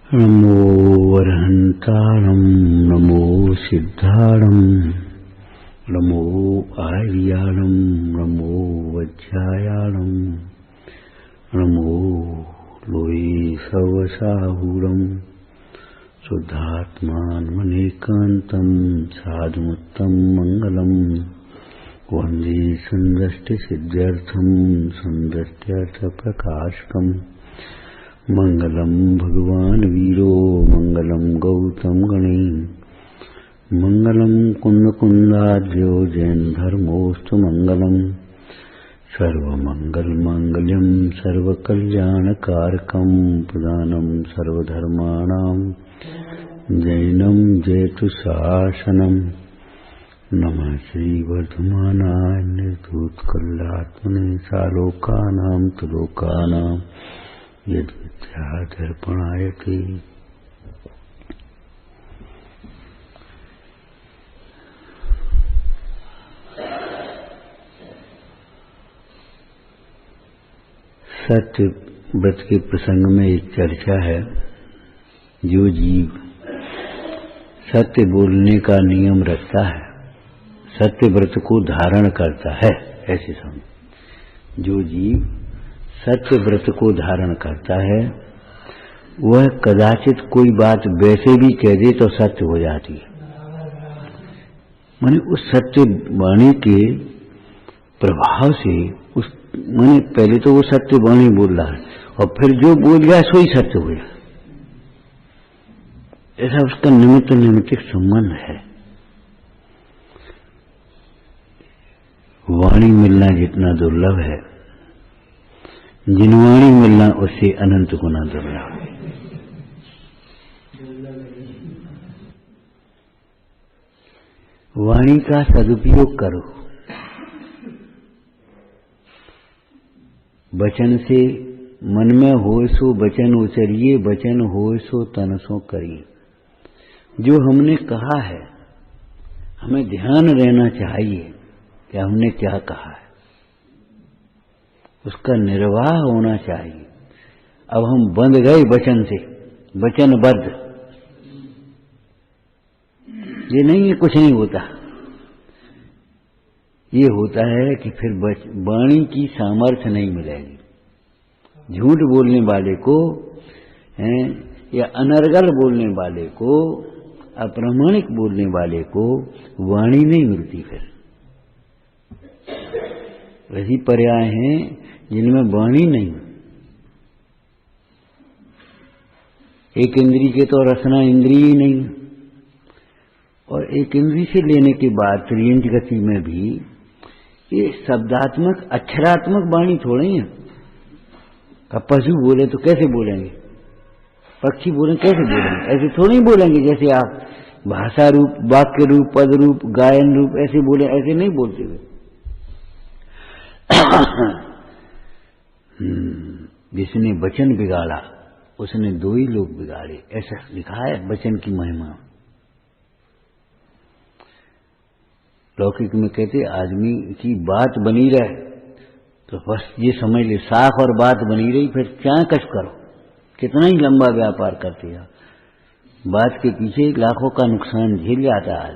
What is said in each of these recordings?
नमो वरहंतारं नमो सिद्धारं नमो आर्याणं नमो वज्रायाणं नमो लोये सवसाहुरं शुद्धात्मानमनेकान्तं साधुमुत्तं मंगलं वन्दे सन्दष्टिसिद्ध्यर्थं सन्दष्ट्यर्थप्रकाशकम् मंगलम भगवान वीरो मंगलम गौतम गणे मंगलम कुंद कुंदाद्यो जैन धर्मोस्तु मंगलम सर्वमंगल मांगल्यम सर्वकल्याणकारकम प्रदानम सर्वधर्माणां जैनम जयतु शासनम नमः श्री वर्धमानाय निर्धूतकल्लात्मने सालोकानां तुलोकानां यद विद्यादर्पणायते। सत्य व्रत के प्रसंग में एक चर्चा है। जो जीव सत्य बोलने का नियम रखता है, सत्य व्रत को धारण करता है, ऐसे समझ। जो जीव सत्य व्रत को धारण करता है वह कदाचित कोई बात वैसे भी कह दे तो सत्य हो जाती है। माने उस सत्य वाणी के प्रभाव से उस माने पहले तो वो सत्य वाणी बोल रहा है और फिर जो बोल गया सो ही सत्य हो गया। ऐसा उसका निमित्त निमित्तिक संबंध है। वाणी मिलना जितना दुर्लभ है, जिनवाणी मिलना उससे अनंत गुना दुर्लभ है। वाणी का सदुपयोग करो। वचन से मन में हो सो वचन उचरिए, वचन हो सो तन सो करिए। जो हमने कहा है हमें ध्यान रहना चाहिए कि हमने क्या कहा है, उसका निर्वाह होना चाहिए। अब हम बंध गए वचन से, वचनबद्ध। ये नहीं है कुछ नहीं होता। ये होता है कि फिर वाणी की सामर्थ्य नहीं मिलेगी। झूठ बोलने वाले को या अनर्गल बोलने वाले को, अप्रामाणिक बोलने वाले को वाणी नहीं मिलती। फिर वैसी पर्याय हैं जिनमें वाणी नहीं। एक इंद्री के तो रसना इंद्री ही नहीं, और एक इंद्री से लेने के बाद त्रियंज गति में भी ये शब्दात्मक अक्षरात्मक वाणी थोड़ी है। अब पशु बोले तो कैसे बोलेंगे, पक्षी बोले कैसे बोलेंगे, ऐसे थोड़ी बोलेंगे जैसे आप भाषा रूप, वाक्य रूप, पद रूप, गायन रूप ऐसे बोले, ऐसे नहीं बोलते हुए। जिसने वचन बिगाड़ा उसने दो ही लोग बिगाड़े, ऐसा लिखा है वचन की महिमा। लौकिक में कहते आदमी की बात बनी रहे तो बस ये समझ ले साख और बात बनी रही, फिर क्या कश करो, कितना ही लंबा व्यापार करते हैं, बात के पीछे लाखों का नुकसान झेल जाता है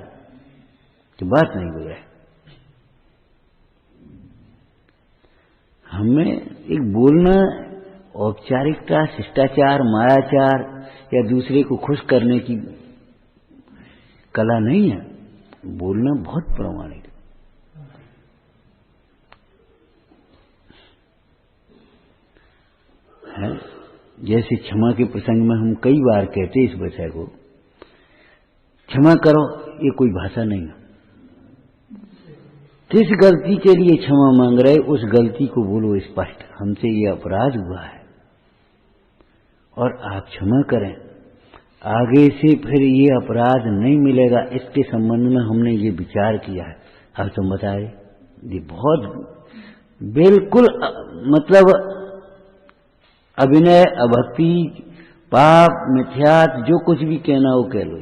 तो बात नहीं हो रही। हमें एक बोलना औपचारिकता, शिष्टाचार, मायाचार या दूसरे को खुश करने की कला नहीं है। बोलना बहुत प्रामाणिक है। जैसे क्षमा के प्रसंग में हम कई बार कहते इस विषय को, क्षमा करो, ये कोई भाषा नहीं है। किस गलती के लिए क्षमा मांग रहे, उस गलती को बोलो स्पष्ट, हमसे ये अपराध हुआ है और आप क्षमा करें। आगे से फिर ये अपराध नहीं मिलेगा, इसके संबंध में हमने ये विचार किया है। अब तुम बताए, ये बहुत बिल्कुल मतलब अभिनय, अभक्ति, पाप, मिथ्यात, जो कुछ भी कहना हो कह लो।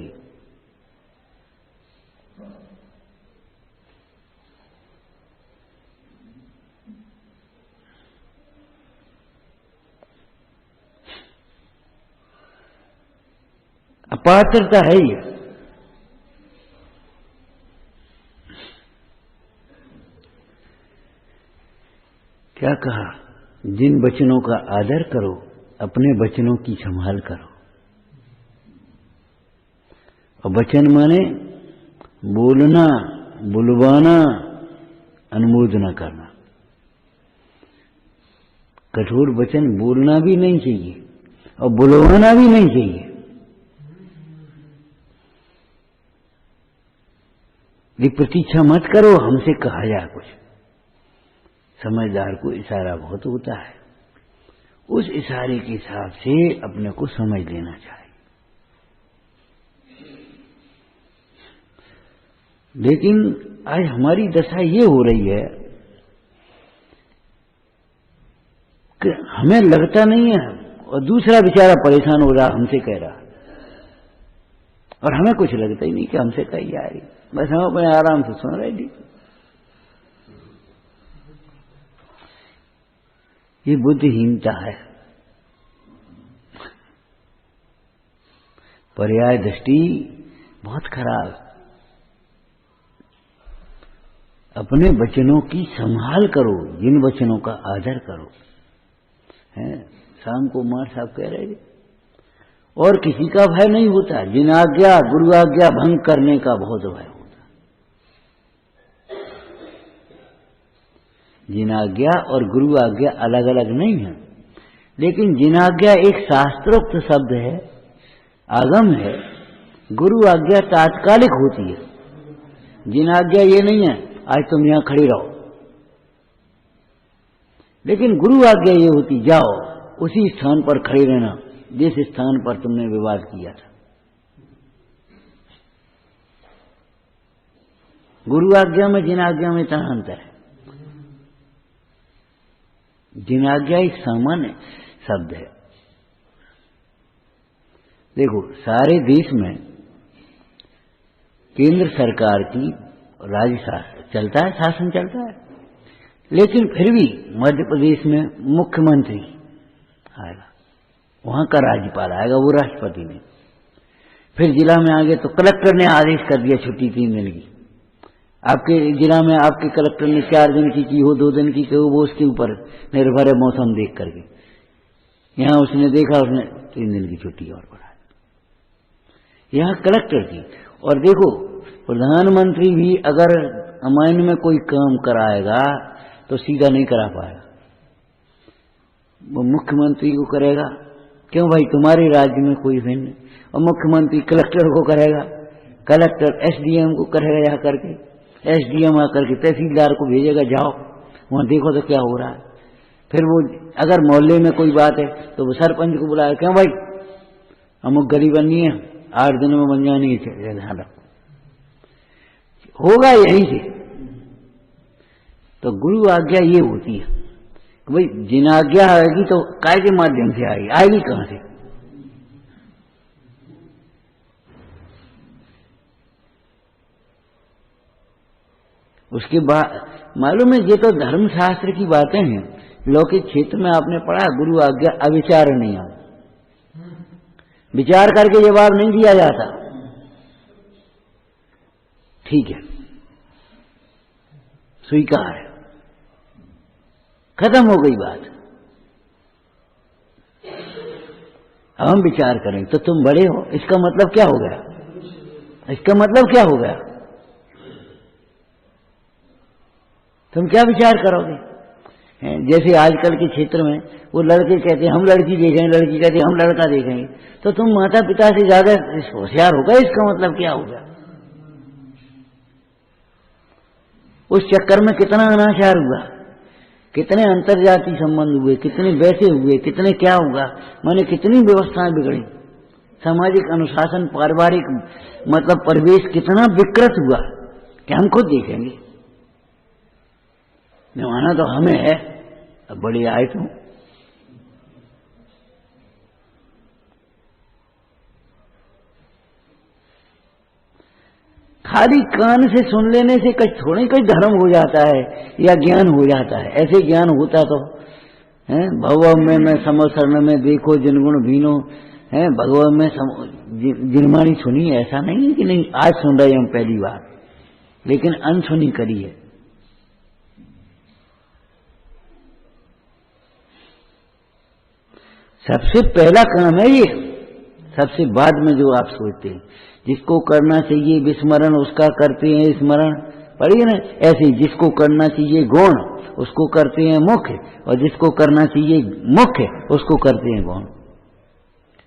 अपात्रता है ये। क्या कहा? जिन वचनों का आदर करो अपने वचनों की संभाल करो। और वचन माने बोलना, बुलवाना, अनुमोदना करना। कठोर वचन बोलना भी नहीं चाहिए और बुलवाना भी नहीं चाहिए। ये प्रतीक्षा मत करो हमसे कहा जाए कुछ। समझदार को इशारा बहुत होता है, उस इशारे के हिसाब से अपने को समझ लेना चाहिए। लेकिन आज हमारी दशा ये हो रही है कि हमें लगता नहीं है और दूसरा बेचारा परेशान हो रहा हमसे कह रहा, और हमें कुछ लगता ही नहीं कि हमसे कही जा रही। बस हम अपने आराम से सुन रहे थी। ये बुद्धिहीनता है, पर्याय दृष्टि बहुत खराब। अपने वचनों की संभाल करो, जिन वचनों का आदर करो। हैं, शाम को मार साहब कह रहे थे, और किसी का भय नहीं होता, जिन आज्ञा गुरु आज्ञा भंग करने का बहुत भय होता। जिन आज्ञा और गुरु आज्ञा अलग अलग नहीं है, लेकिन जिन आज्ञा एक शास्त्रोक्त शब्द है, आगम है। गुरु आज्ञा तात्कालिक होती है। जिन आज्ञा ये नहीं है आज तुम यहां खड़े रहो, लेकिन गुरु आज्ञा ये होती जाओ उसी स्थान पर खड़े रहना जिस स्थान पर तुमने विवाद किया था। गुरु आज्ञा में जिन आज्ञा में इतना अंतर है। जिन आज्ञा एक सामान्य शब्द है। देखो, सारे देश में केंद्र सरकार की राज्य शासन चलता है, शासन चलता है, लेकिन फिर भी मध्य प्रदेश में मुख्यमंत्री आएगा, वहां का राज्यपाल आएगा, वो राष्ट्रपति नहीं। फिर जिला में आगे तो कलेक्टर ने आदेश कर दिया छुट्टी 3 दिन की। आपके जिला में आपके कलेक्टर ने 4 दिन की हो, 2 दिन की हो, वो उसके ऊपर निर्भर है मौसम देख करके। यहां उसने देखा, उसने 3 दिन की छुट्टी और बढ़ा। यहां कलेक्टर की। और देखो, प्रधानमंत्री भी अगर अमाइन में कोई काम कराएगा तो सीधा नहीं करा पाएगा, वो मुख्यमंत्री को करेगा। क्यों भाई, तुम्हारे राज्य में कोई है नहीं। और मुख्यमंत्री कलेक्टर को करेगा, कलेक्टर एसडीएम को करेगा, जा करके एसडीएम आकर के तहसीलदार को भेजेगा, जाओ वहां देखो तो क्या हो रहा है। फिर वो अगर मोहल्ले में कोई बात है तो वो सरपंच को बुलाया, क्यों भाई अमुक गली बननी है, 8 दिन में बन जानी है, ध्यान रखो। होगा यहीं से। तो गुरु आज्ञा ये होती है कि भाई जिन आज्ञा आएगी तो काय के माध्यम से आएगी, आएगी कहां से? उसके बाद मालूम है, ये तो धर्मशास्त्र की बातें हैं। लौकिक क्षेत्र में आपने पढ़ा, गुरु आज्ञा अविचार नहीं आ, विचार करके जवाब नहीं दिया जाता। ठीक है, स्वीकार है, खत्म हो गई बात। अब हम विचार करें तो तुम बड़े हो, इसका मतलब क्या हो गया? इसका मतलब क्या हो गया? तुम क्या विचार करोगे? जैसे आजकल के क्षेत्र में वो लड़के कहते हैं हम लड़की देखेंगे, लड़की कहते हैं हम लड़का देखेंगे, तो तुम माता पिता से ज्यादा होशियार हो गए, इसका मतलब क्या हो गया? उस चक्कर में कितना अनाचार हुआ, कितने अंतरजातीय संबंध हुए, कितने वैसे हुए, कितने क्या हुआ, माने कितनी व्यवस्थाएं बिगड़ी, सामाजिक अनुशासन, पारिवारिक मतलब परिवेश कितना विकृत हुआ कि हम खुद देखेंगे। निभाना तो हमें है, अब बड़ी आए तो खाली कान से सुन लेने से कहीं थोड़े कोई धर्म हो जाता है या ज्ञान हो जाता है। ऐसे ज्ञान होता तो है भव में समसरण में देखो जिनगुण भीनो, हैं भगवान में जिनमानी सुनी, ऐसा नहीं है कि नहीं, आज सुन रहे हम पहली बार, लेकिन अनसुनी करी है। सबसे पहला काम है ये, सबसे बाद में जो आप सोचते हैं। जिसको करना चाहिए विस्मरण उसका करते हैं स्मरण, पढ़िए ना। ऐसे जिसको करना चाहिए गौण उसको करते हैं मुख्य, और जिसको करना चाहिए मुख्य उसको करते हैं गौण।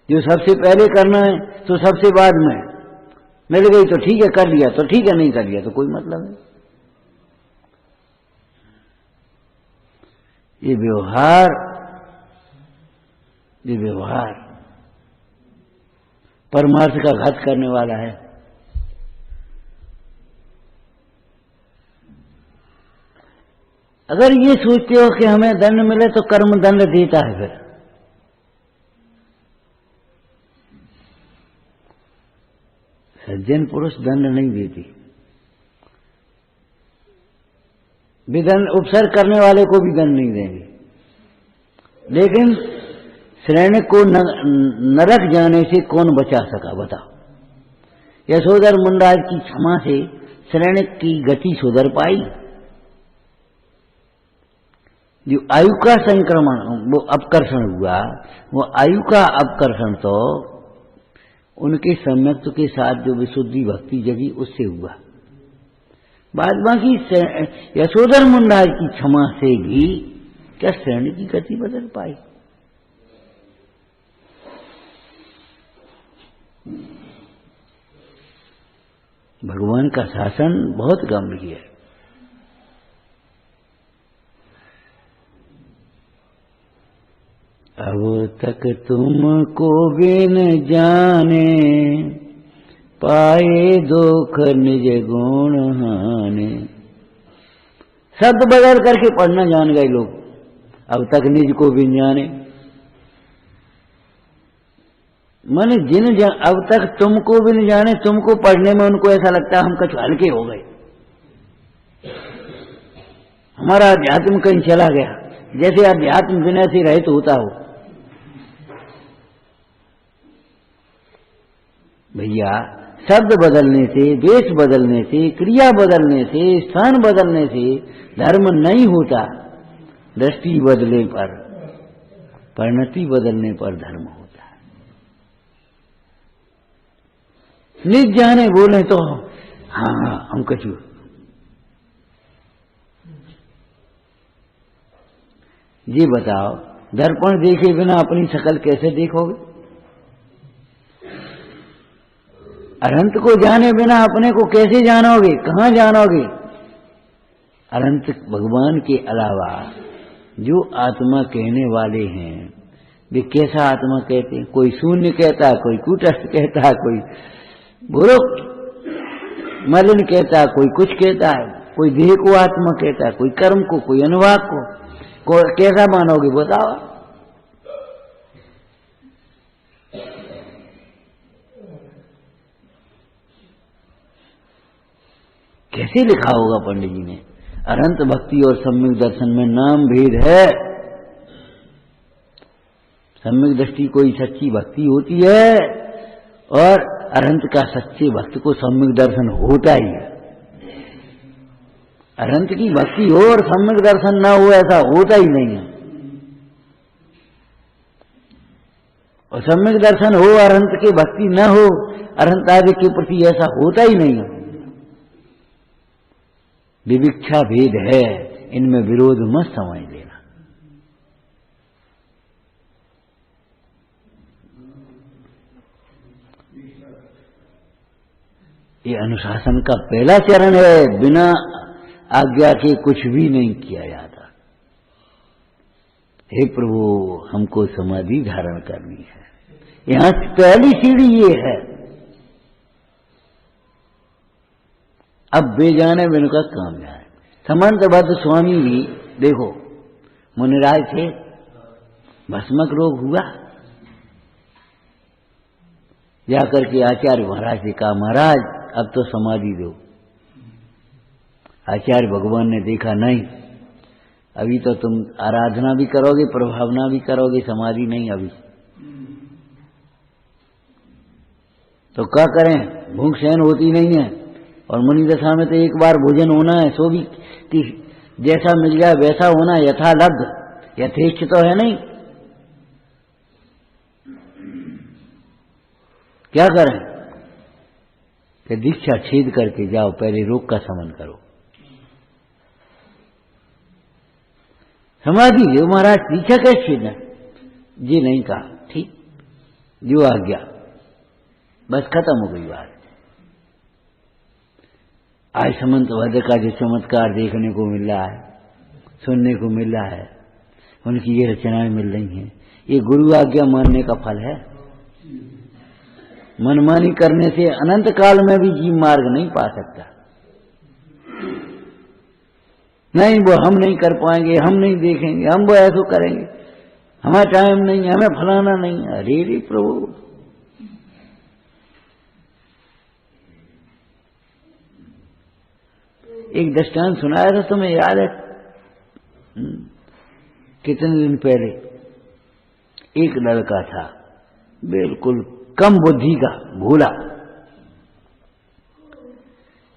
जो सबसे पहले करना है तो सबसे बाद में मिल गई तो ठीक है कर लिया, तो ठीक है, नहीं कर लिया तो कोई मतलब नहीं। ये व्यवहार परमार्थ का घात करने वाला है। अगर ये सोचते हो कि हमें दंड मिले तो कर्म दंड देता है, फिर सज्जन पुरुष दंड नहीं देती। विदंड उपसर्ग करने वाले को भी दंड नहीं देंगे, लेकिन श्रेणी को नरक जाने से कौन बचा सका बताओ। यशोधर मुंडाज की क्षमा से श्रेणी की गति सुधर पाई। जो आयु का संक्रमण, वो अपकर्षण हुआ, वो आयु का अपकर्षण तो उनके सम्यक्त्व के साथ जो विशुद्धि भक्ति जगी उससे हुआ। बाद बाकी यशोधर मुंडाज की क्षमा से भी क्या श्रेणी की गति बदल पाई। भगवान का शासन बहुत गंभीर है। अब तक तुमको बिन जाने, पाए दुख निज गुण हाने। शब्द बदल करके पढ़ना जान गए लोग। अब तक निज को बिन जाने माने अब तक तुमको भी नहीं जाने। तुमको पढ़ने में उनको ऐसा लगता है हम कुछ हल्के हो गए, हमारा अध्यात्म कहीं चला गया, जैसे अध्यात्म बिना से रहित होता हो। भैया शब्द बदलने से, वेश बदलने से, क्रिया बदलने से, स्थान बदलने से धर्म नहीं होता। दृष्टि बदले पर, परिणति बदलने पर धर्म होता है। निज जाने बोले तो हाँ हम कछु। ये बताओ दर्पण देखे बिना अपनी शकल कैसे देखोगे? अनंत को जाने बिना अपने को कैसे जानोगे? कहाँ जानोगे? अनंत भगवान के अलावा जो आत्मा कहने वाले हैं वे कैसा आत्मा कहते हैं? कोई शून्य कहता है, कोई कूटस्थ कहता है, कोई बोलो मलिन कहता है, कोई कुछ कहता है, कोई देह को आत्मा कहता है, कोई कर्म को, कोई अनुवाद को कैसा मानोगे बताओ? कैसे लिखा होगा पंडित जी ने? अनंत भक्ति और सम्यक दर्शन में नाम भेद है। सम्यक दृष्टि कोई सच्ची भक्ति होती है, और अनंत का सच्चे भक्त को सम्यक दर्शन होता ही है। अनंत की भक्ति हो और सम्यक दर्शन ना हो ऐसा होता ही नहीं है। और सम्यक दर्शन हो अनंत की भक्ति न हो, अनंत आदि के प्रति ऐसा होता ही नहीं है। विविक्षा भेद है, इनमें विरोध मत समझ लेना। ये अनुशासन का पहला चरण है। बिना आज्ञा के कुछ भी नहीं किया जाता। हे प्रभु हमको समाधि धारण करनी है, यहां पहली सीढ़ी ये है। अब बेजाने बिन का काम जाए। समंतबद्ध स्वामी भी देखो, मुनिराज थे, भस्मक रोग हुआ, जाकर के आचार्य महाराज ने कहा महाराज अब तो समाधि दो। आचार्य भगवान ने देखा नहीं, अभी तो तुम आराधना भी करोगे, प्रभावना भी करोगे, समाधि नहीं। अभी तो क्या करें, भूख सहन होती नहीं है। और मुनि दशा में तो एक बार भोजन होना है, सो भी कि जैसा मिल जाए वैसा होना, यथा लब्ध, यथेष्ट तो है नहीं। क्या करें कि दीक्षा छेद करके जाओ, पहले रोग का शमन करो। समाधि लो महाराज, दीक्षा कैसे छेदना, जी नहीं कहा, ठीक जो आ गया, बस खत्म हो गई बात। आज समंत भद्र का जो चमत्कार देखने को मिल रहा है, सुनने को मिल रहा है, उनकी ये रचनाएं मिल रही हैं, ये गुरु आज्ञा मानने का फल है। मनमानी करने से अनंत काल में भी जीव मार्ग नहीं पा सकता। नहीं वो हम नहीं कर पाएंगे, हम नहीं देखेंगे, हम वो ऐसा करेंगे, हमारा टाइम नहीं, हमें फलाना नहीं। अरे रे प्रभु, एक दृष्टांत सुनाया था तुम्हें याद है कितने दिन पहले। एक लड़का था बिल्कुल कम बुद्धि का, भोला,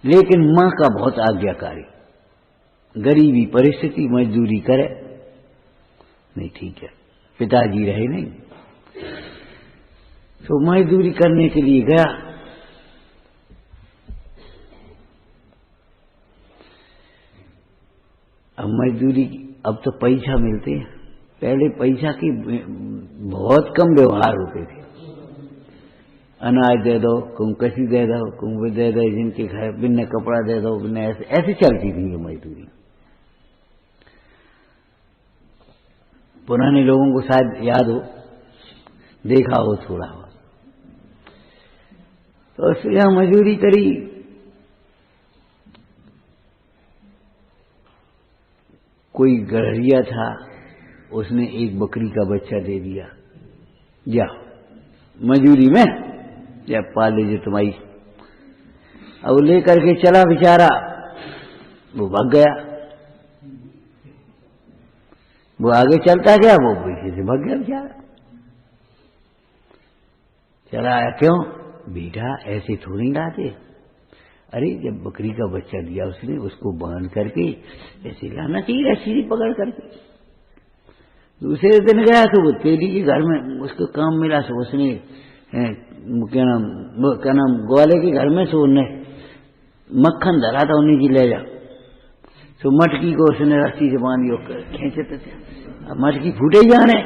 लेकिन मां का बहुत आज्ञाकारी, गरीबी परिस्थिति, मजदूरी करे नहीं, ठीक है, पिताजी रहे नहीं, तो मजदूरी करने के लिए गया। अब मजदूरी, अब तो पैसा मिलते हैं, पहले पैसा की बहुत कम व्यवहार होते थे। अनाज दे दो, कुम कसी दे दो, कुम भी दे दो, जिनके घर बिन्ने कपड़ा दे दो, बिन्ने ऐसे ऐसे चलती थी ये मजदूरी। पुराने लोगों को शायद याद हो, देखा हो थोड़ा हो। तो उसने यहां मजदूरी करी, कोई गड़हरिया था, उसने एक बकरी का बच्चा दे दिया, जा मजदूरी में या पाल लीजिए तुम्हारी। अब लेकर के चला बेचारा, वो भाग गया, वो आगे चलता गया, वो पीछे से भाग गया बेचारा। चला आया, क्यों बेटा ऐसे थोड़ी लाते, अरे जब बकरी का बच्चा दिया उसने, उसको बांध करके ऐसे लाना चाहिए, रस्सी पकड़ करके। दूसरे दिन गया तो वो तेली के घर में उसको काम मिला, तो उसने क्या नाम ग्वाले के घर में से उन्हें मक्खन धरा था, उन्हीं की ले जा, तो मटकी को उसने रस्सी से बांधी, खींचते थे, मटकी फूटे ही जाने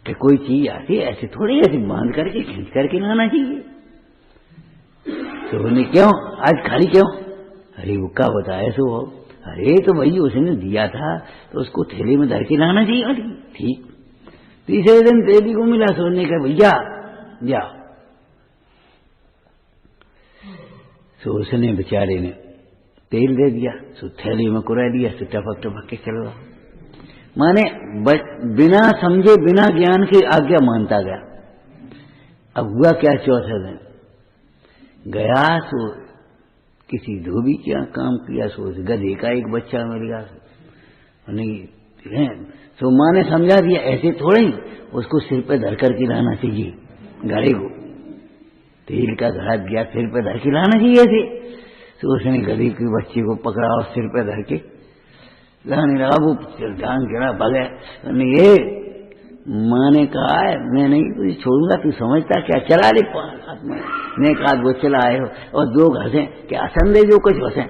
कि कोई चीज आती ऐसे थोड़ी, ऐसे बांध करके खींच करके लाना चाहिए। तो उन्हें क्यों आज खाली क्यों, अरे वो क्या बताया सो, अरे तो भाई उसने दिया था तो उसको थैले में धर के लाना चाहिए। ठीक, तीसरे दिन तेली को मिला, सोने का भैया जा, तो उसने बेचारे ने तेल दे दिया, तो थैली में कुरा दिया, तो टपक टपक के चल रहा। माने बिना समझे बिना ज्ञान की आज्ञा मानता गया। अब हुआ क्या, चौथे दिन गया तो किसी धोबी क्या काम किया, सो उस गधे का एक बच्चा मिल गया, नहीं तो माँ ने समझा दिया ऐसे थोड़े ही, उसको सिर पे धर करके लाना चाहिए, घड़े को तेल का घड़ा दिया, सिर पे धर के लाना चाहिए ऐसे। तो उसने गधे के बच्चे को पकड़ा और सिर पे धर के लाने लगा, वो ढांग गिरा भगे। ये माँ ने कहा है मैं नहीं तुझे छोड़ूंगा, तू समझता क्या, चला ले हाथ में, ने कहा वो चला आए हो, और दो हंसे क्या संदेह जो कुछ हंसे।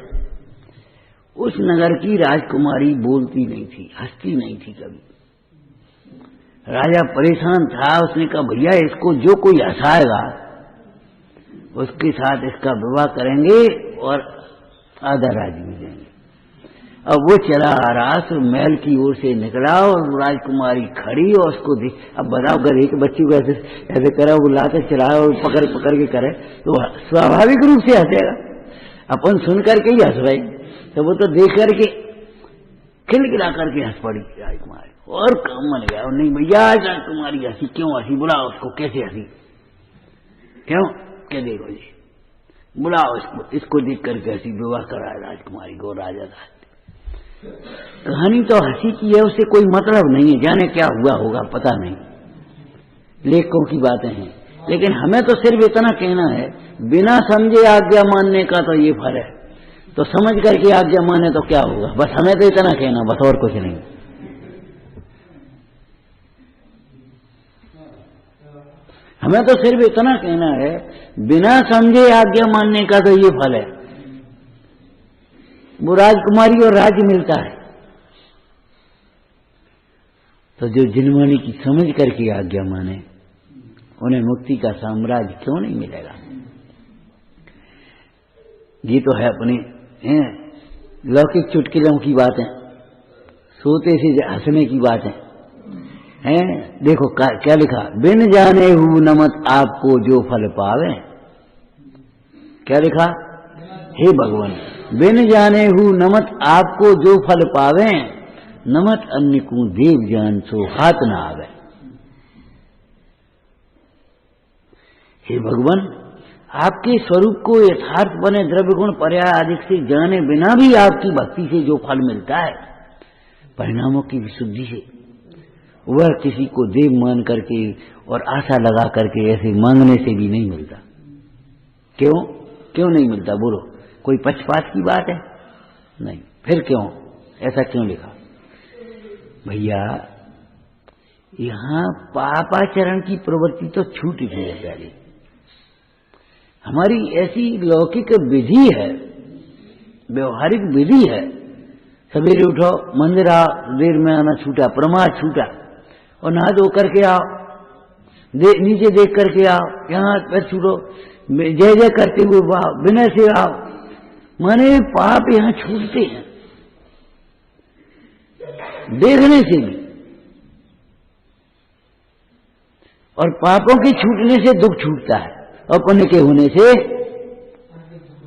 उस नगर की राजकुमारी बोलती नहीं थी, हंसती नहीं थी कभी। राजा परेशान था, उसने कहा भैया इसको जो कोई हंसाएगा उसके साथ इसका विवाह करेंगे और आधा राज्य भी देंगे। अब वो चला आ रहा, तो महल की ओर से निकला और राजकुमारी खड़ी और उसको देख। अब बताओ गधे के बच्चे को ऐसे ऐसे करा, वो लाते चलाए और पकड़ पकड़ के करे तो स्वाभाविक रूप से हंसेगा, अपन सुन करके ही हंस रहे। तो वो तो देख करके खिलखिला करके हंस पड़ी राजकुमारी, और काम मन गया। नहीं भैया राजकुमारी हंसी क्यों हंसी, बुलाओ उसको, कैसे हंसी, क्यों क्या देखो जी, बुलाओ इसको, इसको देख करके हंसी, विवाह करा राजकुमारी को राजा का। कहानी तो हंसी की है, उससे कोई मतलब नहीं है, जाने क्या हुआ होगा पता नहीं, लेखकों की बातें हैं, लेकिन हमें तो सिर्फ इतना कहना है, बिना समझे आज्ञा मानने का तो ये फल है, तो समझ करके आज्ञा माने तो क्या होगा, बस हमें तो इतना कहना, बस और कुछ नहीं। हमें तो सिर्फ इतना कहना है, बिना समझे आज्ञा मानने का तो ये फल है। वो राजकुमारी और राज्य मिलता है, तो जो जिनवाणी की समझ करके आज्ञा माने उन्हें मुक्ति का साम्राज्य क्यों नहीं मिलेगा। ये तो है अपने लौकिक चुटकिलों की बातें, सोते से हंसने की बातें हैं। देखो क्या लिखा, बिन जाने हु नमत आपको जो फल पावे। क्या लिखा, हे भगवान, बिन जाने हु नमत आपको जो फल पावे, नमत अन्य को देव जान सो हाथ न आवे। हे भगवान, आपके स्वरूप को यथार्थ बने द्रव्य गुण पर्याय आदि से जाने बिना भी आपकी भक्ति से जो फल मिलता है, परिणामों की विशुद्धि से, वह किसी को देव मान करके और आशा लगा करके ऐसे मांगने से भी नहीं मिलता। क्यों क्यों नहीं मिलता, बोलो? कोई पक्षपात की बात है? नहीं। फिर क्यों, ऐसा क्यों लिखा? भैया, यहां पापाचरण की प्रवृत्ति तो छूट गई है पहले। हमारी ऐसी लौकिक विधि है, व्यवहारिक विधि है, सवेरे उठो, मंदिर आओ, देर में आना छूटा, प्रमाद छूटा, और नहा धो करके आओ, नीचे देख करके आओ, यहाँ पैर छूटो, जय जय करते हुए आओ, विनय से आओ, माने पाप यहाँ छूटते हैं देखने से भी, और पापों के छूटने से दुख छूटता है, और पुण्य के होने से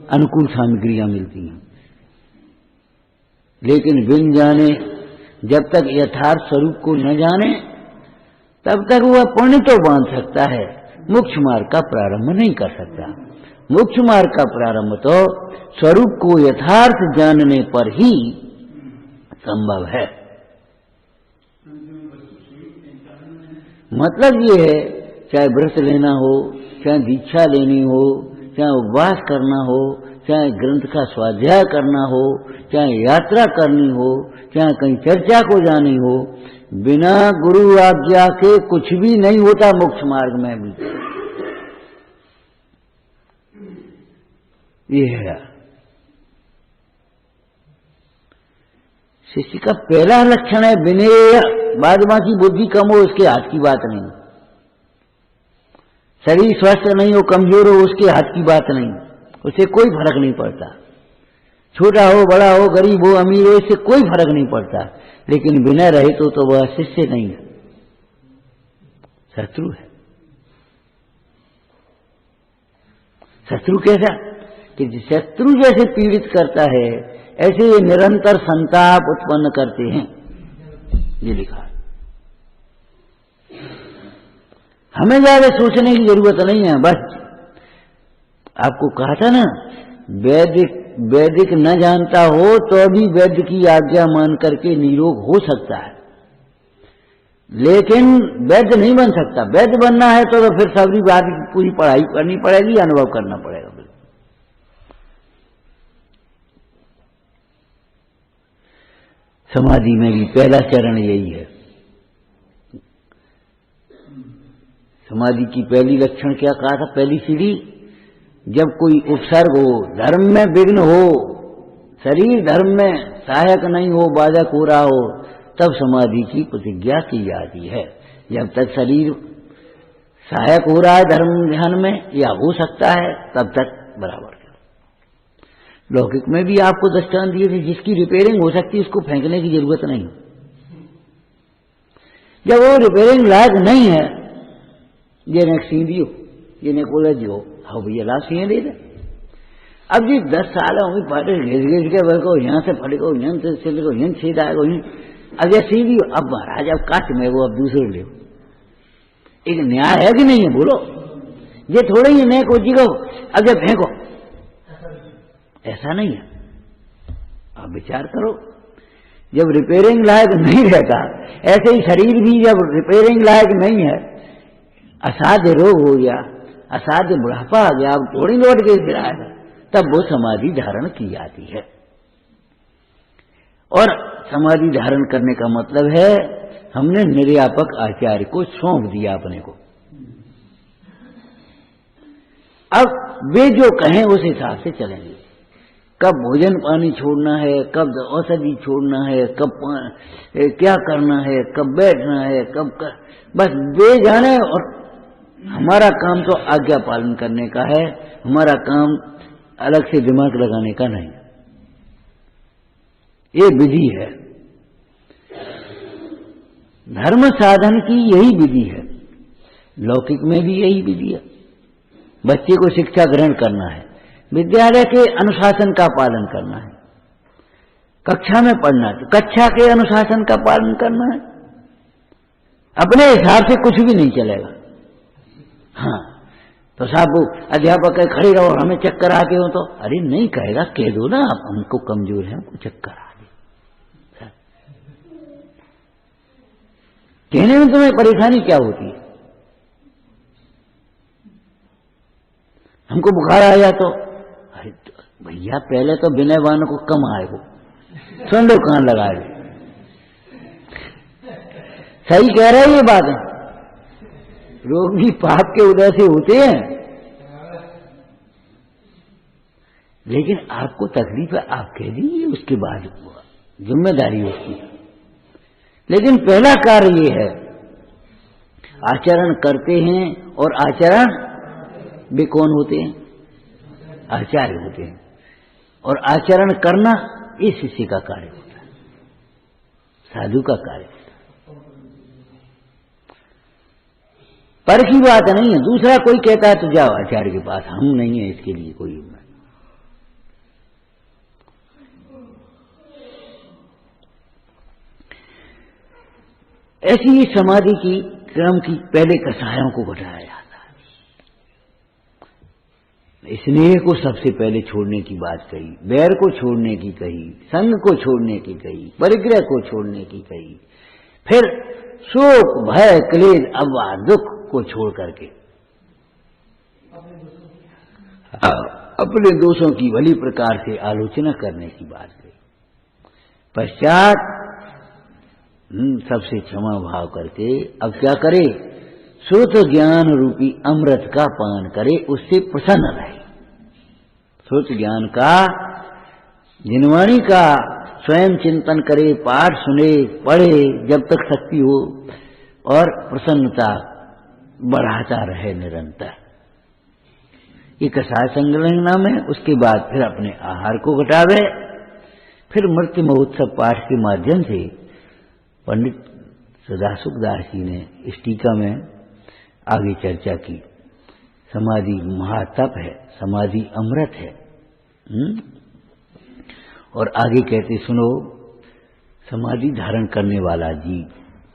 अनुकूल सामग्रियां मिलती हैं। लेकिन बिन जाने, जब तक यथार्थ स्वरूप को न जाने, तब तक वह पुण्य तो बांध सकता है, मोक्ष मार्ग का प्रारंभ नहीं कर सकता। मोक्ष मार्ग का प्रारंभ तो स्वरूप को यथार्थ जानने पर ही संभव है। मतलब ये है, चाहे व्रत लेना हो, चाहे दीक्षा लेनी हो, चाहे उपवास करना हो, चाहे ग्रंथ का स्वाध्याय करना हो, चाहे यात्रा करनी हो, चाहे कहीं चर्चा को जानी हो, बिना गुरु आज्ञा के कुछ भी नहीं होता मोक्ष मार्ग में भी। ये है शिष्य का पहला लक्षण है विनय। बाद बाकी बुद्धि कम हो उसके हाथ की बात नहीं, शरीर स्वस्थ नहीं हो, कमजोर हो, उसके हाथ की बात नहीं, उसे कोई फर्क नहीं पड़ता। छोटा हो, बड़ा हो, गरीब हो, अमीर हो, इससे कोई फर्क नहीं पड़ता। लेकिन विनय रहे तो वह शिष्य नहीं है, शत्रु है। शत्रु कैसा कि शत्रु जैसे पीड़ित करता है, ऐसे ये निरंतर संताप उत्पन्न करते हैं। ये लिखा। हमें ज्यादा सोचने की जरूरत नहीं है, बस आपको कहा था ना, वैदिक न जानता हो तो भी वैद्य की आज्ञा मान करके निरोग हो सकता है, लेकिन वैद्य नहीं बन सकता। वैद्य बनना है तो फिर सबरी बात की पूरी पढ़ाई करनी पड़ेगी, अनुभव करना पड़ेगा। समाधि में भी पहला चरण यही है। समाधि की पहली लक्षण क्या कहा था, पहली सीढ़ी, जब कोई उपसर्ग हो, धर्म में विघ्न हो, शरीर धर्म में सहायक नहीं हो, बाधक हो रहा हो, तब समाधि की प्रतिज्ञा की जाती है। जब तक शरीर सहायक हो रहा है धर्म ध्यान में, या हो सकता है, तब तक बराबर। लौकिक में भी आपको दृष्टांत दिए थे, जिसकी रिपेयरिंग हो सकती है उसको फेंकने की जरूरत नहीं। जब वो रिपेयरिंग लायक नहीं है, ये ने सीधी हो, ये ने कोला जी हो, हाँ भैया ला सी दे दे। अब जी 10 साल होंगे फाटे घिस के बको, यहाँ से फटको, यहाँ से सिलको, यहाँ छेद आएगा, अब ये सीधी हो। अब महाराज अब काट में वो, अब दूसरे ले। एक न्याय है कि नहीं है, बोलो? ये थोड़े ही नए को जी को अब जब फेंको, ऐसा नहीं है। आप विचार करो, जब रिपेयरिंग लायक नहीं रहता, ऐसे ही शरीर भी जब रिपेयरिंग लायक नहीं है, असाध्य रोग हो गया, असाध्य बुढ़ापा आ गया, अब थोड़ी लौट के फिर आएगा, तब वो समाधि धारण की जाती है। और समाधि धारण करने का मतलब है हमने निर्यापक आचार्य को सौंप दिया अपने को। अब वे जो कहें उस हिसाब से चलेंगे। कब भोजन पानी छोड़ना है, कब औषधि छोड़ना है, कब क्या करना है, कब बैठना है, बस वे जाने। और हमारा काम तो आज्ञा पालन करने का है, हमारा काम अलग से दिमाग लगाने का नहीं। ये विधि है, धर्म साधन की यही विधि है। लौकिक में भी यही विधि है। बच्चे को शिक्षा ग्रहण करना है, विद्यालय के अनुशासन का पालन करना है, कक्षा में पढ़ना है, कक्षा के अनुशासन का पालन करना है। अपने हिसाब से कुछ भी नहीं चलेगा। हाँ, तो साहब वो अध्यापक है खड़े रहो, हमें चक्कर आते हो, तो अरे नहीं कहेगा, कह दो ना आप हमको कमजोर है, हमको चक्कर आ रही। कहने में तुम्हें परेशानी क्या होती है? हमको बुखार आया तो अरे भैया पहले तो विनय वालों को कम आए, वो सुन लो कान लगाए। सही कह रहे हैं ये बात है। रोग भी पाप के उदय से होते हैं, लेकिन आपको तकलीफ है, आप कह दीजिए, उसके बाद जिम्मेदारी उसकी। लेकिन पहला कार्य ये है, आचरण करते हैं, और आचरण वे कौन होते हैं? आचार्य होते हैं। और आचरण करना ये शिष्य का कार्य होता है, साधु का कार्य होता है। पर की बात नहीं है। दूसरा कोई कहता है तो जाओ आचार्य के पास, हम नहीं है इसके लिए कोई। ऐसी ही समाधि की क्रम की पहले कसायों को घटाया जाता है। स्नेह को सबसे पहले छोड़ने की बात कही, बैर को छोड़ने की कही, संग को छोड़ने की कही, परिग्रह को छोड़ने की कही, फिर शोक भय क्लेश अववाह दुख को छोड़ करके अपने दोषों की भली प्रकार से आलोचना करने की बात कही। पश्चात सबसे क्षमा भाव करके अब क्या करे? श्रुत ज्ञान रूपी अमृत का पान करे, उससे प्रसन्न रहे। श्रुत ज्ञान का, जिनवाणी का स्वयं चिंतन करे, पाठ सुने, पढ़े जब तक शक्ति हो, और प्रसन्नता बढ़ाता रहे निरंतर। ये कसाय संलग्न में। उसके बाद फिर अपने आहार को घटावे। फिर मृत्यु महोत्सव पाठ के माध्यम से पंडित सदासुखदास जी ने इस टीका में आगे चर्चा की। समाधि महातप है, समाधि अमृत है। और आगे कहते सुनो, समाधि धारण करने वाला जीव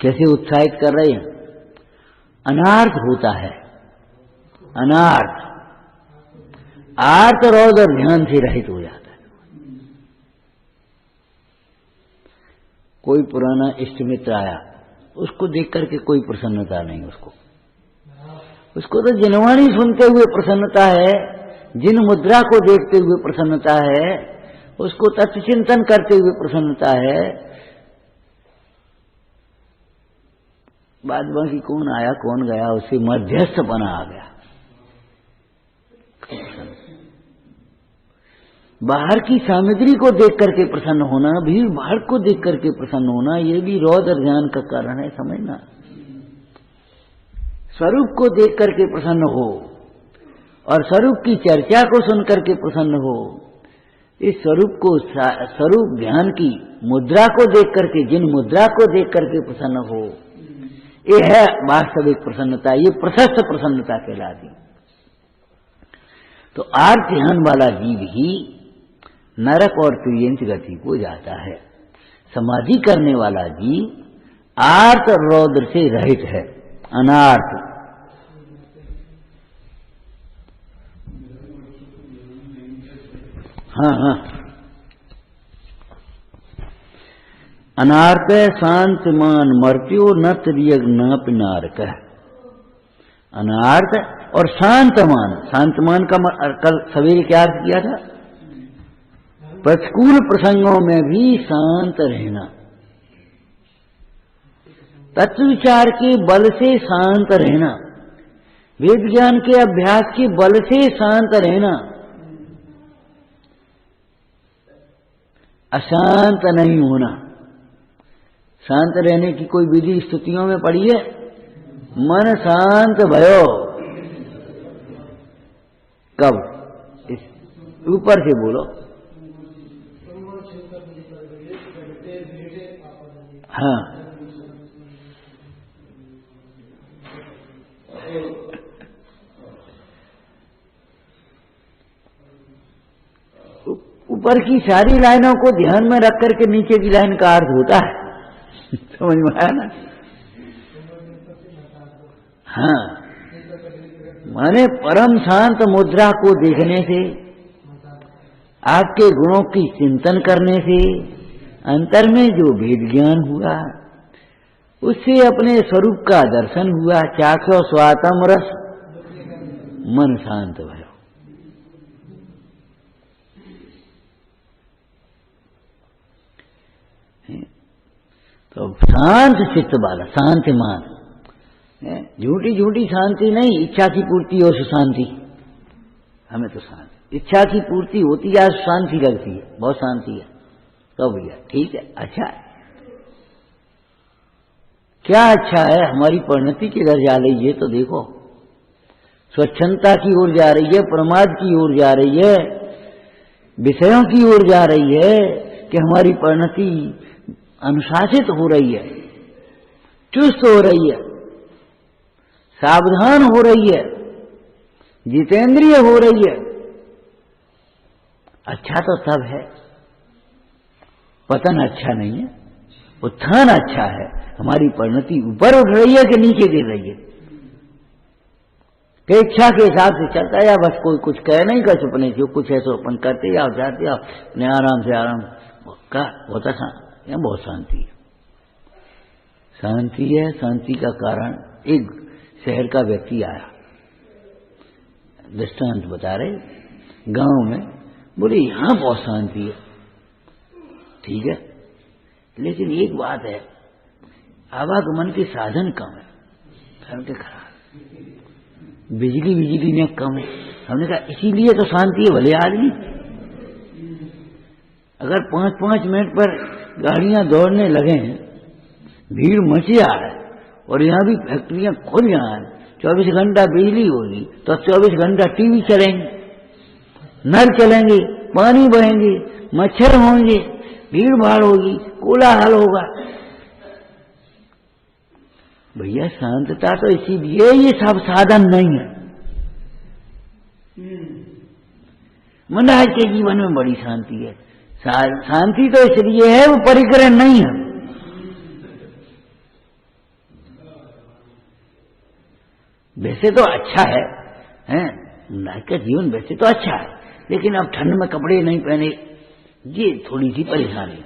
कैसे उत्साहित कर रहे हैं? अनार्थ होता है, अनार्थ आर्त रौद और ध्यान से रहित हो जाता है। कोई पुराना इष्ट मित्र आया, उसको देख करके कोई प्रसन्नता नहीं, उसको तो जिनवाणी सुनते हुए प्रसन्नता है, जिन मुद्रा को देखते हुए प्रसन्नता है, उसको तत्व चिंतन करते हुए प्रसन्नता है। बाद बाकी कौन आया कौन गया, उससे मध्यस्थ बना आ गया। बाहर की सामग्री को देख करके प्रसन्न होना, भीड़ भाड़ को देख करके प्रसन्न होना, ये भी रौद और ज्ञान का कारण है, समझना। स्वरूप को देख करके प्रसन्न हो, और स्वरूप की चर्चा को सुन करके प्रसन्न हो। इस स्वरूप को, स्वरूप ध्यान की मुद्रा को देख करके, जिन मुद्रा को देख करके प्रसन्न हो, ये है वास्तविक प्रसन्नता। ये प्रशस्त प्रसन्नता कहलाती। तो आर्त ध्यान वाला जीव ही नरक और तुयंच गति को जाता है। समाधि करने वाला जीव आर्त रौद्र से रहित है, अनार्थ। हाँ, अनार्थ शांतमान मर्त्यो न त्रियग न पिनारक। अनार्थ और शांतमान। शांतमान का कल सवेरे क्या अर्थ किया था? प्रतिकूल प्रसंगों में भी शांत रहना, तत्व विचार के बल से शांत रहना, वेद ज्ञान के अभ्यास के बल से शांत रहना, अशांत नहीं होना। शांत रहने की कोई विधि स्तुतियों में पड़ी है? मन शांत भयो। कब? इस ऊपर से बोलो। हाँ, ऊपर की सारी लाइनों को ध्यान में रख करके नीचे की लाइन का अर्थ होता है। समझ में आया ना? हाँ, माने परम शांत मुद्रा को देखने से, आपके गुणों की चिंतन करने से अंतर में जो भेद ज्ञान हुआ, उससे अपने स्वरूप का दर्शन हुआ। चाखो स्वातम रस, मन शांत भयो। तो शांत चित्त वाला, शांतिमान, झूठी झूठी शांति नहीं, इच्छा की पूर्ति हो सुशांति। हमें तो शांति, इच्छा की पूर्ति होती है, शांति लगती है, बहुत शांति है। तो भैया ठीक है, अच्छा है। क्या अच्छा है? हमारी परिणति किधर जा रही है तो देखो, स्वच्छंदता की ओर जा रही है, प्रमाद की ओर जा रही है, विषयों की ओर जा रही है कि हमारी परिणति अनुशासित हो रही है, चुस्त हो रही है, सावधान हो रही है, जितेंद्रिय हो रही है। अच्छा तो तब है, पतन अच्छा नहीं है, उत्थान अच्छा है। हमारी परिणति ऊपर उठ रही है कि नीचे गिर रही है? कि इच्छा के हिसाब से चलता है या बस कोई कुछ कह नहीं कर सपने से कुछ है तो अपन करते जाओ, जाते जाओ, अपने आराम से आराम का होता। यहाँ बहुत शांति है, शांति है। शांति का कारण, एक शहर का व्यक्ति आया, दृष्टांत बता रहे, गांव में, बोले यहां बहुत शांति है। ठीक है, लेकिन एक बात है, आवागमन के साधन कम है, सड़कें खराब, बिजली में कम है। हमने कहा इसीलिए तो शांति है। भले आदमी अगर 5-5 मिनट पर गाड़ियां दौड़ने लगे हैं, भीड़ मची आ है, और यहाँ भी फैक्ट्रियां खुल जाए, 24 घंटा बिजली होगी तो 24 घंटा टीवी चलेंगे, नल चलेंगे, पानी बहेंगे, मच्छर होंगे, भीड़ भाड़ होगी, कोलाहल होगा। भैया शांतता तो इसीलिए ये सब साधन नहीं है। महाराज के जीवन में बड़ी शांति है। शांति तो इसलिए है वो परिग्रह नहीं है। वैसे तो अच्छा है, महाराज का जीवन वैसे तो अच्छा है, लेकिन अब ठंड में कपड़े नहीं पहने, ये थोड़ी सी परेशानी।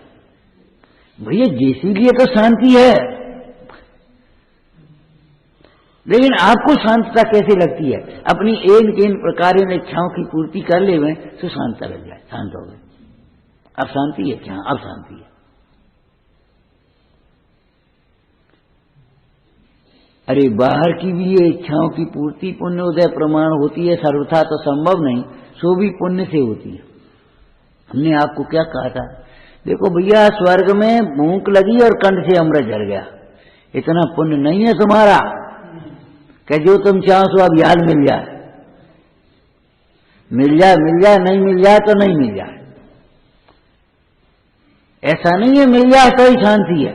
भैया इसीलिए तो शांति है। लेकिन आपको शांतता कैसे लगती है? अपनी इन प्रकार इच्छाओं की पूर्ति कर ले तो शांतता लग जाए, शांत हो गए। अब शांति है क्या? अब शांति है। अरे बाहर की भी ये इच्छाओं की पूर्ति पुण्य उदय प्रमाण होती है, सर्वथा तो संभव नहीं, सो भी पुण्य से होती है। हमने आपको क्या कहा था? देखो भैया, स्वर्ग में भूख लगी और कंठ से अमृत झर गया, इतना पुण्य नहीं है तुम्हारा कि जो तुम चाहो सो अब याद मिल जाए, मिल जाए, नहीं मिल जाए तो नहीं मिल जाए। ऐसा नहीं है मिल जाए तो ही शांति है,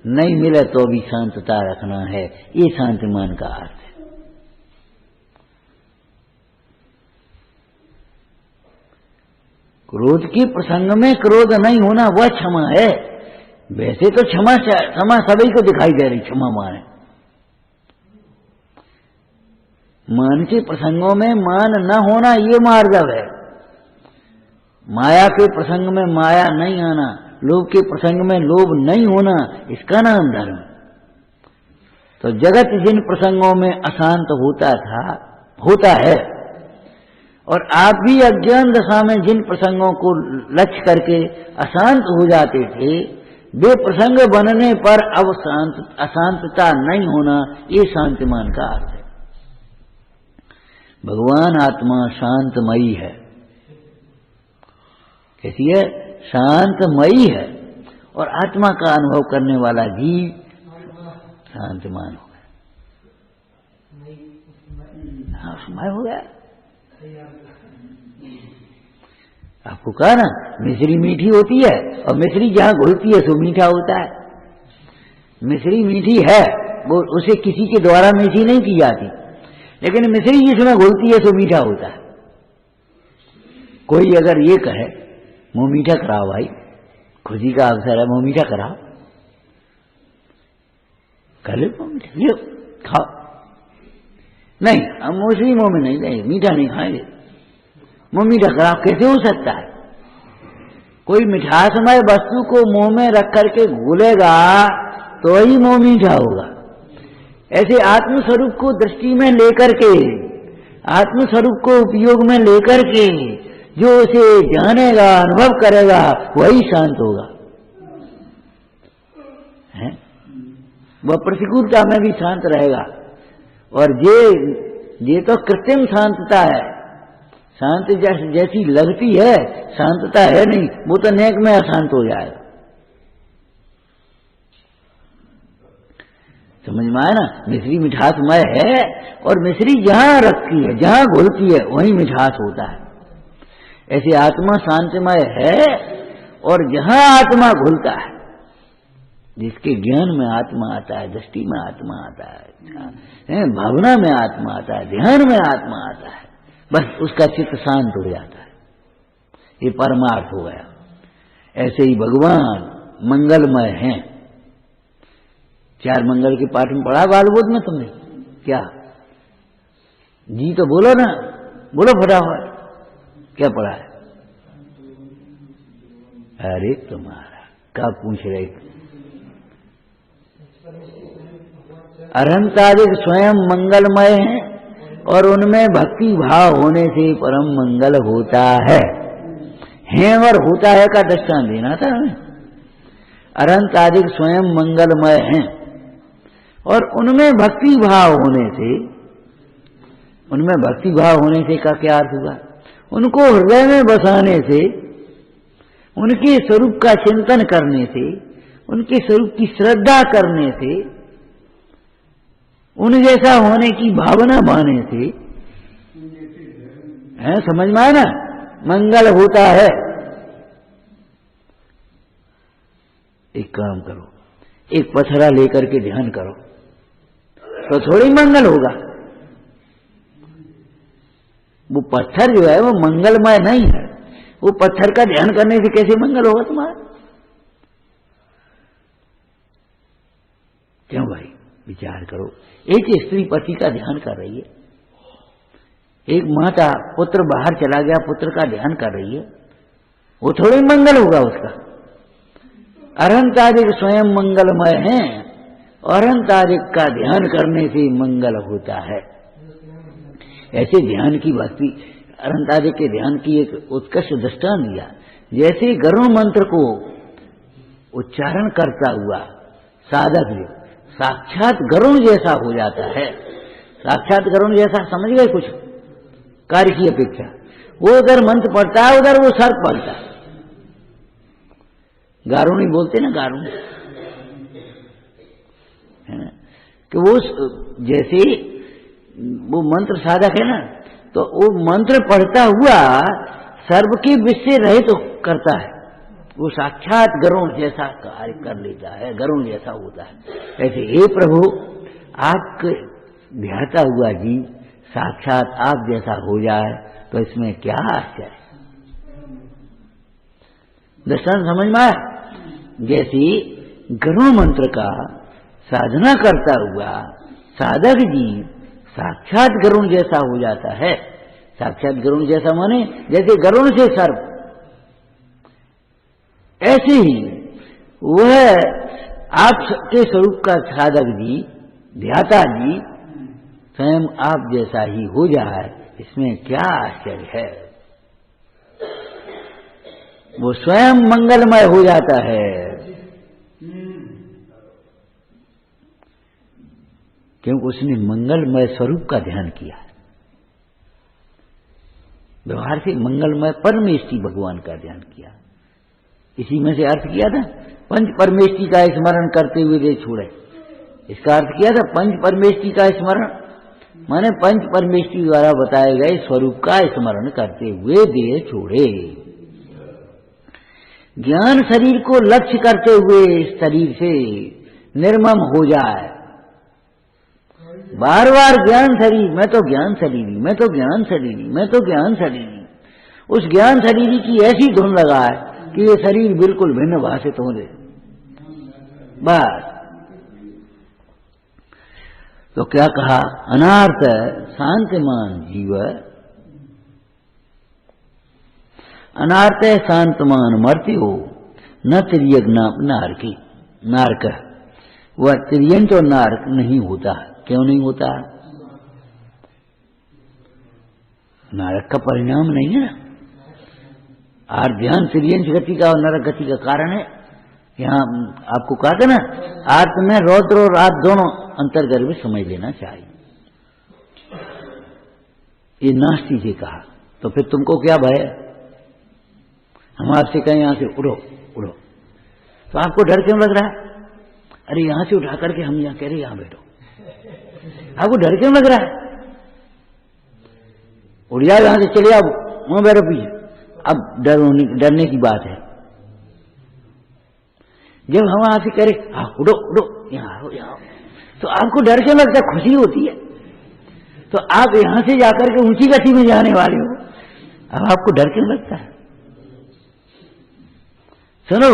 नहीं मिले तो भी शांतता रखना है। ये शांतिमान का अर्थ है। क्रोध के प्रसंग में क्रोध नहीं होना वह क्षमा है। वैसे तो क्षमा सभी को दिखाई दे रही, क्षमा माने। मान के प्रसंगों में मान न होना ये मार्गव है। माया के प्रसंग में माया नहीं आना, लोभ के प्रसंग में लोभ नहीं होना, इसका नाम धर्म। तो जगत जिन प्रसंगों में अशांत होता था, होता है, और आप भी अज्ञान दशा में जिन प्रसंगों को लक्ष्य करके अशांत हो जाते थे, वे प्रसंग बनने पर अब अशांतता नहीं होना, ये शांतिमान का अर्थ है। भगवान आत्मा शांतमयी है। कैसी है? शांतमयी है। और आत्मा का अनुभव करने वाला जीव शांतिमान हो गया। हाँ, समय हो गया। आपको कहा ना, मिश्री मीठी होती है और मिश्री जहां घुलती है सो मीठा होता है। मिश्री मीठी है, वो उसे किसी के द्वारा मीठी नहीं की जाती, लेकिन मिश्री जिसमें घुलती है सो मीठा होता है। कोई अगर ये कहे मुंह मीठा कराओ भाई, खुशी का अवसर है, मुंह मीठा कराओ, कर लो मुंह मीठा, लो खाओ। नहीं, हम मिश्री मुंह में नहीं देंगे, मीठा नहीं खाएंगे, मुंह मीठा कराओ। कैसे हो सकता है? कोई मिठासमय वस्तु को मुंह में रख करके घोलेगा तो ही मुंह मीठा होगा। ऐसे आत्मस्वरूप को दृष्टि में लेकर के, आत्मस्वरूप को उपयोग में लेकर के जो उसे जानेगा, अनुभव करेगा, वही शांत होगा। है? वह प्रतिकूलता में भी शांत रहेगा। और ये तो कृत्रिम शांतता है, शांति जैसी लगती है, शांतता है नहीं, वो तो नेक में अशांत हो जाएगा। समझ में आया ना? मिश्री मिठासमय है, और मिश्री जहां रखती है, जहां घुलती है, वहीं मिठास होता है। ऐसे आत्मा शांतिमय है, और जहां आत्मा घुलता है, जिसके ज्ञान में आत्मा आता है, दृष्टि में आत्मा आता है, भावना में आत्मा आता है, ध्यान में आत्मा आता है, बस उसका चित्त शांत हो जाता है। ये परमार्थ हो गया। ऐसे ही भगवान मंगलमय हैं। 4 मंगल के पाठ में पढ़ा बालबोध में तुमने क्या? जी तो बोलो ना, बोलो फटाफट, क्या पढ़ा है? अरे तुम्हारा क्या पूछ रहे? अरहंतादिक स्वयं मंगलमय हैं, और उनमें भक्ति भाव होने से परम मंगल होता है। और होता है का दृष्टांत देना था हमें। अरहंतादिक स्वयं मंगलमय हैं, और उनमें भक्ति भाव होने से, उनमें भक्ति भाव होने से का क्या अर्थ हुआ? उनको हृदय में बसाने से, उनके स्वरूप का चिंतन करने से, उनके स्वरूप की श्रद्धा करने से, उन जैसा होने की भावना माने से, है समझ में आया ना, मंगल होता है। एक काम करो, एक पत्थरा लेकर के ध्यान करो तो थोड़ी मंगल होगा। वो पत्थर जो है वो मंगलमय नहीं है। वो पत्थर का ध्यान करने से कैसे मंगल होगा तुम्हारा? क्यों भाई? विचार करो। एक स्त्री पति का ध्यान कर रही है, एक माता पुत्र बाहर चला गया, पुत्र का ध्यान कर रही है, वो थोड़ी मंगल होगा उसका। अरहंतादिक स्वयं मंगलमय हैं, अरहंतादिक का ध्यान करने से मंगल होता है। ऐसे ध्यान की भक्ति, अरहंतादिक के ध्यान की एक उत्कृष्ट दृष्टांत दिया। जैसे गरुड़ मंत्र को उच्चारण करता हुआ साधक साक्षात गरुड़ जैसा हो जाता है। साक्षात गरुड़ जैसा समझ गए कुछ कार्य की अपेक्षा? वो उधर मंत्र पढ़ता है, उधर वो सर्प पढ़ता है। गारुणी बोलते ना, गारुणी है ना, कि वो जैसे वो मंत्र साधक है ना, तो वो मंत्र पढ़ता हुआ सर्व के विष से रहित तो करता है। वो साक्षात गरुड़ जैसा कार्य कर लेता है, गरुड़ जैसा होता है। ऐसे हे प्रभु, आप ध्याता हुआ जीव साक्षात आप जैसा हो जाए तो इसमें क्या आश्चर्य। दर्शन समझ में आया? जैसे गरुड़ मंत्र का साधना करता हुआ साधक जीव साक्षात गरुड़ जैसा हो जाता है। साक्षात गरुड़ जैसा माने जैसे गरुड़ से सर्प, ऐसे ही वह आपके स्वरूप का साधक जी ध्याता जी स्वयं आप जैसा ही हो जाए, इसमें क्या आश्चर्य है। वो स्वयं मंगलमय हो जाता है, क्योंकि उसने मंगलमय स्वरूप का ध्यान किया। व्यवहार से मंगलमय परमेष्टि भगवान का ध्यान किया। इसी में से अर्थ किया था पंच परमेष्टि का स्मरण करते हुए दे छोड़े। इसका अर्थ किया था पंच परमेष्टि का स्मरण, माने पंच परमेष्टि द्वारा बताए गए स्वरूप का स्मरण करते हुए देह छोड़े। ज्ञान शरीर को लक्ष्य करते हुए इस शरीर से निर्मम हो जाए। बार बार ज्ञान शरीर, मैं तो ज्ञान शरीरी, मैं तो ज्ञान शरीरी, मैं तो ज्ञान शरीरी। उस ज्ञान शरीरी की ऐसी धुन लगाए कि ये शरीर बिल्कुल भिन्न भाषित हो जाए। बस तो क्या कहा, अनार्थ शांतमान जीव, अनार्थ शांतमान मर्त्यो न तिर्यज्ञ नारकी नारक। वह तिर्यंत और नारक नहीं होता। क्यों नहीं होता? नारक का परिणाम नहीं है ना। ध्यान तिर्यंत गति का और नरक गति का कारण है। यहाँ आपको कहा था ना, आत्म में रौद्र और आत्म दोनों अंतर्गर्भ में समझ लेना चाहिए। ये नास्ती से कहा। तो फिर तुमको क्या भय? हम आपसे कहें यहां से उड़ो उड़ो, तो आपको डर क्यों लग रहा है? अरे यहां से उठा करके हम यहां कह रहे यहां बैठो, आपको डर क्यों लग रहा है? उड़ जाओ, यहां से चले आओ, वहां बैठो पीछे। अब डरने की बात है। जब हम वहां से कह रहे हाँ उड़ो उड़ो यहां आओ यहां, तो आपको डर क्यों लगता है? खुशी होती है। तो आप यहां से जाकर के ऊंची गति में जाने वाले हो, अब आपको डर क्यों लगता है? सुनो,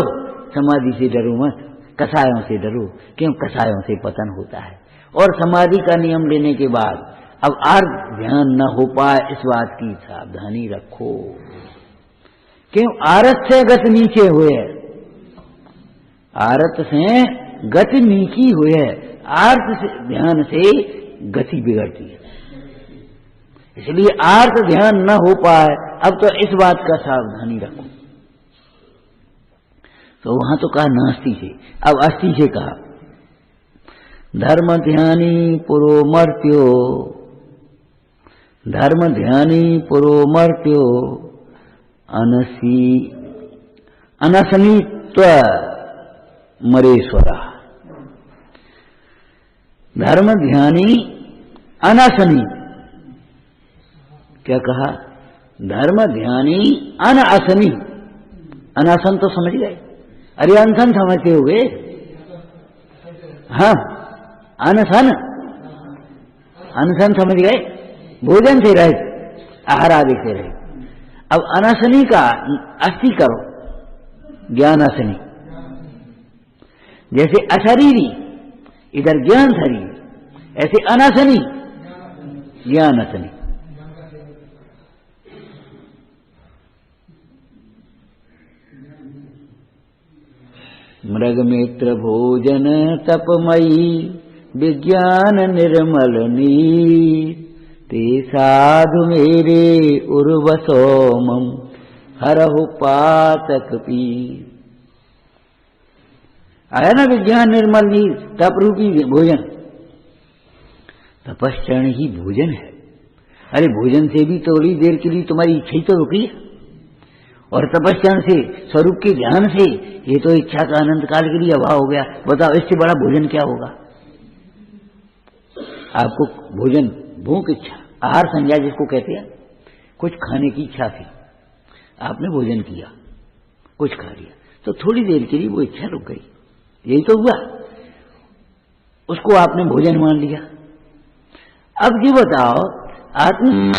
समाधि से डरो मत, कसायों से डरो, क्यों कसायों से पतन होता है। और समाधि का नियम लेने के बाद अब अर्ध ध्यान न हो पाए, इस बात की सावधानी रखो। क्यों? आरत से गति नीचे हुए है, आरत से गति नीची हुई है, आर्त से ध्यान से गति बिगड़ती है। इसलिए आर्त ध्यान न हो पाए, अब तो इस बात का सावधानी रखो। तो वहां तो कहा नास्ति से, अब अस्थि से कहा धर्म ध्यानी पुरोमर्त्यो, धर्म ध्यानी पुरोमर्त्यो अनसनीत्व मरेश्वरा। धर्म ध्यानी अनसनी, क्या कहा? धर्म ध्यानी अनअसनी। अनासन तो समझ गए? अरे अनशन समझते हो गए? हाँ, अनशन, अनशन समझ गए? भोजन से रहे, आहार आदि से रहे। अब अनासनी का अस्थि करो, ज्ञान असनी। जैसे अशरीरी इधर ज्ञान शरीर, ऐसे अनासनी ज्ञान असनी। मृगमित्र भोजन तपमयी विज्ञान निर्मल नीर, ते साधु मेरे उर्वसोमम हरहु पातक पीर। आया ना विज्ञान निर्मल नीर, तप रूपी भोजन। तपश्चरण ही भोजन है। अरे भोजन से भी थोड़ी देर के लिए तुम्हारी इच्छा ही तो रुकी है, और तपस्या से स्वरूप के ध्यान से ये तो इच्छा का अनंत काल के लिए अभाव हो गया। बताओ इससे बड़ा भोजन क्या होगा? आपको भोजन भूख इच्छा, आहार संज्ञा जिसको कहते हैं, कुछ खाने की इच्छा थी, आपने भोजन किया, कुछ खा लिया, तो थोड़ी देर के लिए वो इच्छा रुक गई, यही तो हुआ, उसको आपने भोजन मान लिया। अब ये बताओ आत्म